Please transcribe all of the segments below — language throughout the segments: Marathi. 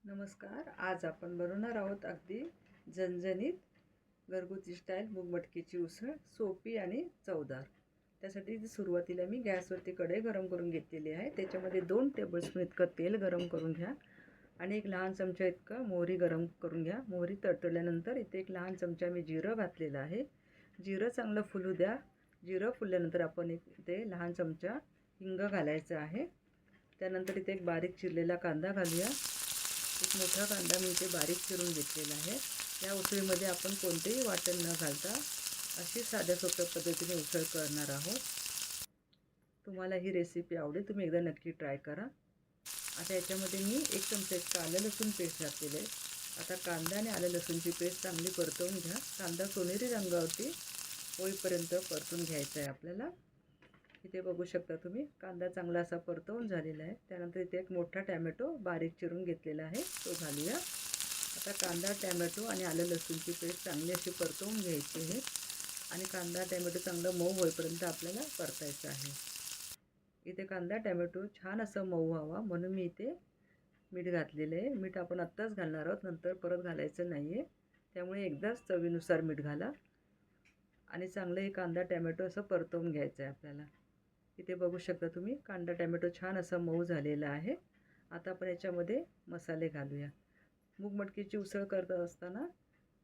नमस्कार. आज आपण बनवणार आहोत अगदी झणझणीत घरगुती स्टाईल मूग मटकीची उसळ, सोपी आणि चवदार. त्यासाठी सुरुवातीला मी गॅसवरती कढई गरम करून घेतलेली आहे. त्याच्यामध्ये 2 टेबलस्पून इतकं तेल गरम करून घ्या आणि एक लहान चमचा इतकं मोहरी गरम करून घ्या. मोहरी तडतडल्यानंतर इथे एक लहान चमचा मी जिरं घातलेलं आहे. जिरं चांगलं फुलू द्या. जिरं फुलल्यानंतर आपण इथे लहान चमचा हिंग घालायचं आहे. त्यानंतर इथे एक बारीक चिरलेला कांदा घालूया. एक मोठा कांदा मी इथे बारीक चिरून घेतलेला आहे. या उसळीमध्ये आपण कोणतेही वाटण न घालता अशी साध्या सोप्या पद्धतीने उसळ करणार आहोत. तुम्हाला ही रेसिपी आवडेल, तुम्ही एकदा नक्की ट्राय करा. आता याच्यामध्ये मी 1 चमचा इतकं आलं लसूण पेस्ट घातलेलं आहे. आता कांदा आणि आलं लसूणची पेस्ट चांगली परतवून घ्या. कांदा सोनेरी रंगावरती होईपर्यंत परतून घ्यायचा आहे आपल्याला. इथे बघू शकता तुम्ही कांदा चांगला असा परतवून झालेला आहे. त्यानंतर इथे एक मोठा टॅमॅटो बारीक चिरून घेतलेला आहे, तो घालूया. आता कांदा, टॅमॅटो आणि आलं लसूणची पेस्ट चांगली अशी परतवून घ्यायची आहे आणि कांदा टॅमॅटो चांगलं मऊ होईपर्यंत आपल्याला परतायचं आहे. इथे कांदा टॅमॅटो छान असं मऊ व्हावा म्हणून मी इथे मीठ घातलेलं आहे. मीठ आपण आत्ताच घालणार आहोत, नंतर परत घालायचं नाही आहे. त्यामुळे एकदाच चवीनुसार मीठ घाला आणि चांगलं हे कांदा टॅमॅटो असं परतवून घ्यायचं आहे आपल्याला. इथे बघू शकता तुम्ही कांदा टॅमॅटो छान असा मऊ झालेला आहे. आता आपण याच्यामध्ये मसाले घालूया. मूग मटकीची उसळ करत असताना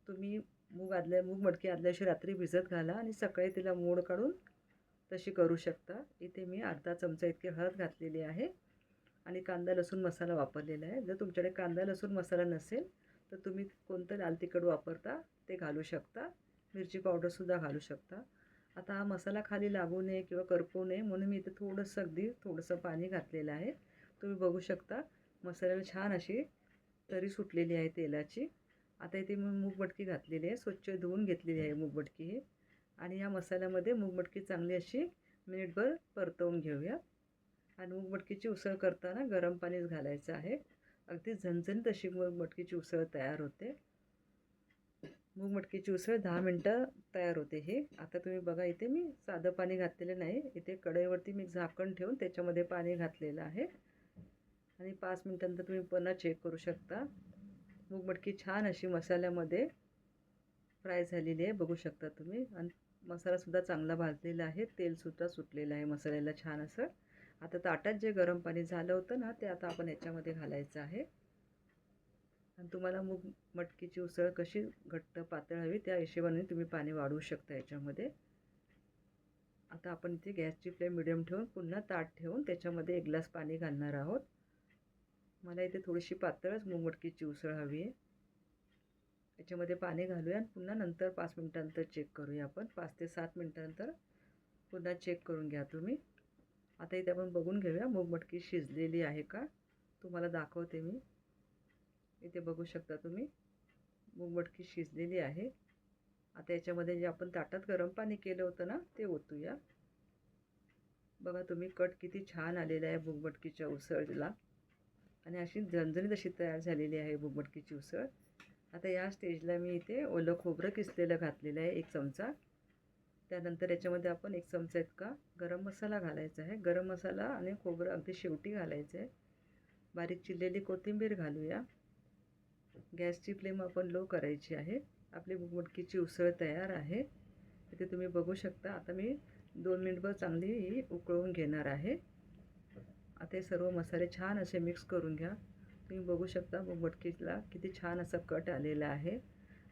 तुम्ही मूग मटकी आदल्या दिवशी रात्री भिजत घाला आणि सकाळी तिला मोड काढून तशी करू शकता. इथे मी अर्धा चमचा इतकी हळद घातलेली आहे आणि कांदा लसूण मसाला वापरलेला आहे. जर तुमच्याकडे कांदा लसूण मसाला नसेल तर तुम्ही कोणतं लाल तिखट वापरता ते घालू शकता. मिरची पावडरसुद्धा घालू शकता. आता हा मसाला खाली लागू नये किंवा करपू नये म्हणून मी इथे थोडंसं पाणी घातलेलं आहे. तुम्ही बघू शकता मसाल्याला छान अशी तरी सुटलेली आहे तेलाची. आता इथे मी मूग मटकी घातलेली आहे. स्वच्छ धुवून घेतलेली आहे मूग मटकी ही आणि या मसाल्यामध्ये मूग मटकी चांगली अशी मिनिटभर परतवून घेऊया. आणि मूग मटकीची उसळ करताना गरम पाणीच घालायचं आहे. अगदी झणझणीत अशी मूग मटकीची उसळ तयार होते. मूग मटकीची उसळ 10 मिनटं तयार होते हे. आता तुम्ही बघा इथे मी साधं पाणी घातलेलं नाही. इथे कढईवरती मी झाकण ठेवून त्याच्यामध्ये पाणी घातलेलं आहे आणि 5 मिनिटांनंतर तुम्ही पुन्हा चेक करू शकता. मूग मटकी छान अशी मसाल्यामध्ये फ्राय झालेली आहे, बघू शकता तुम्ही. आणि मसालासुद्धा चांगला भाजलेला आहे, तेलसुद्धा सुटलेलं आहे मसाल्याला छान असं. आता ताटात जे गरम पाणी झालं होतं ना, ते आता आपण याच्यामध्ये घालायचं आहे. आणि तुम्हाला मूग मटकीची उसळ कशी घट्ट पातळ हवी त्या हिशोबाने तुम्ही पाणी वाढवू शकता याच्यामध्ये. आता आपण इथे गॅसची फ्लेम मिडियम ठेवून पुन्हा ताट ठेवून त्याच्यामध्ये 1 ग्लास पाणी घालणार आहोत. मला इथे थोडीशी पातळच मूग मटकीची उसळ हवी आहे. याच्यामध्ये पाणी घालूया आणि पुन्हा नंतर 5 मिनिटांनंतर चेक करूया आपण. 5 ते 7 मिनिटांनंतर पुन्हा चेक करून घ्या तुम्ही. आता इथे आपण बघून घेऊया मूग मटकी शिजलेली आहे का, तुम्हाला दाखवते मी. इथे बघू शकता तुम्ही मूग मटकी शिजलेली आहे. आता याच्यामध्ये जे आपण ताटात गरम पाणी केलं होतं ना, ते ओतूया. बघा तुम्ही कट किती छान आलेला आहे मूग मटकीच्या उसळला आणि अशी झणझणीत अशी तयार झालेली आहे मूग मटकीची उसळ. आता या स्टेजला मी इथे ओलं खोबरं किसलेलं घातलेलं आहे 1 चमचा. त्यानंतर याच्यामध्ये आपण 1 चमचा इतका गरम मसाला घालायचा आहे. गरम मसाला आणि खोबरं अगदी शेवटी घालायचं आहे. बारीक चिरलेली कोथिंबीर घालूया. गॅसची फ्लेम आपण लो करायची आहे. आपली मूग मटकीची उसळ तयार आहे. इथे तुम्ही बघू शकता. आता मी 2 मिनिटभर चांगली ही उकळवून घेणार आहे. आता हे सर्व मसाले छान असे मिक्स करून घ्या. तुम्ही बघू शकता मूग मटकीला किती छान असा कट आलेला आहे.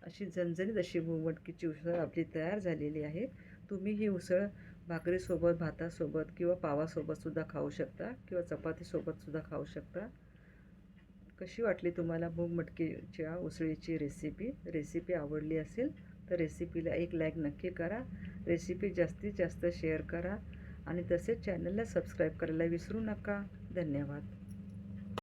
अशी झणझणीत अशी मूग मटकीची उसळ आपली तयार झालेली आहे. तुम्ही ही उसळ भाकरीसोबत, भातासोबत किंवा पावासोबतसुद्धा खाऊ शकता किंवा चपातीसोबतसुद्धा खाऊ शकता. कशी वाटली तुम्हाला मूग मटकीच्या उसळीची रेसिपी आवडली असेल तर रेसिपीला एक लाईक नक्की करा. रेसिपी जास्तीत जास्त शेअर करा आणि तसेच चॅनलला सबस्क्राईब करायला विसरू नका. धन्यवाद.